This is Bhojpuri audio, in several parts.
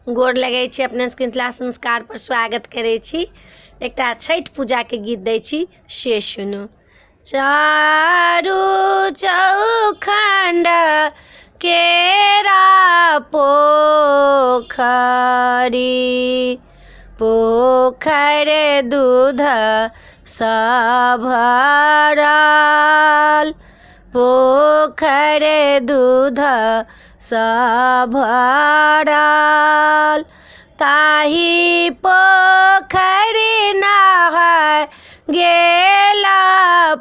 गोर लगै छी अपने सबके मिथिला संस्कार पर स्वागत करै छी। एकटा छठ पूजा के गीत दै छी से सुनू। चारू चौखंड केरा पोखरी, पोखर दूध सा भरल, पोखर दूध सा भरल। ताही पोखरि नहाय गेला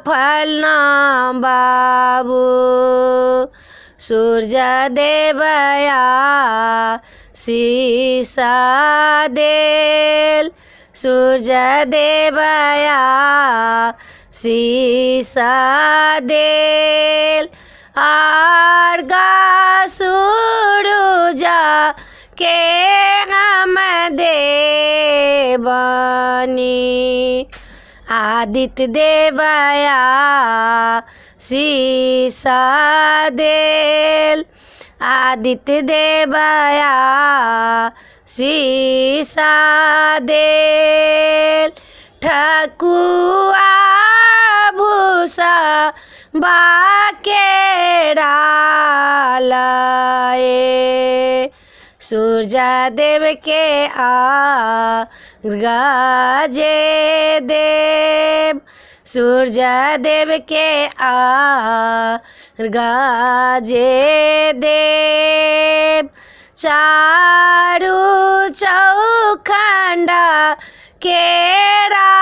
फलना बाबू, सूर्य देवया शीसा देल, सूर्य देवया शीसा देल। आर्गा सूरुजा के हम देवनी, आदित्य देवया शीसा देल, आदित्य देवया शीसा देल। ठकुआ भूसा बाकेरा लाए, सूर्य देव के अर्घ्य देव, सूर्य देव के अर्घ्य देव। चारू चौखंड केरा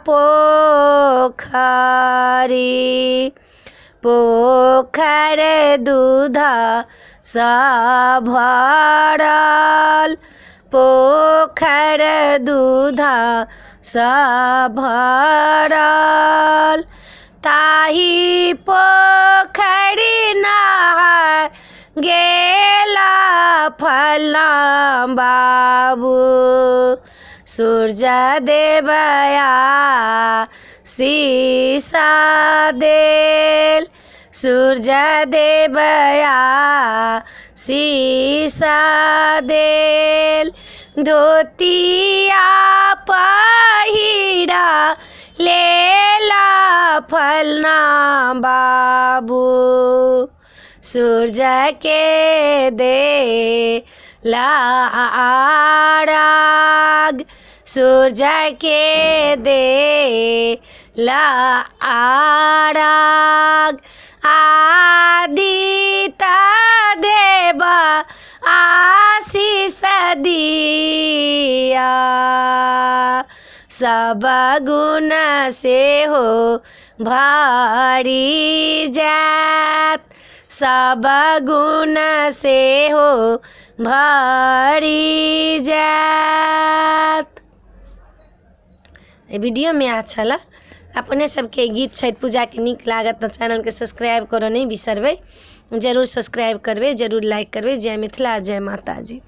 पोखरी, पोखर दूध सा भरल, पोखर दूध सा भरल। ताही पोखरि नहाय गेला फलना बाबू, सूर्य देवया शीसा देल, सूर्य देवया शीसा देल। धोतिया पहिरा लेला फलना बाबू, सूर्य के देला आराग, सूर्य के देला आराग। आदित्य देव आशीष दिया, सब गुण से हो भरी जात, सब गुण से हो भरी जात। वीडियो में अच्छा ला अपने सबके गीत छठ पूजा के नीक लागत तो चैनल के सब्सक्राइब करो नहीं बिसरबे, जरूर सब्सक्राइब करबे, जरूर लाइक करबे। जय मिथिला, जय माता जी।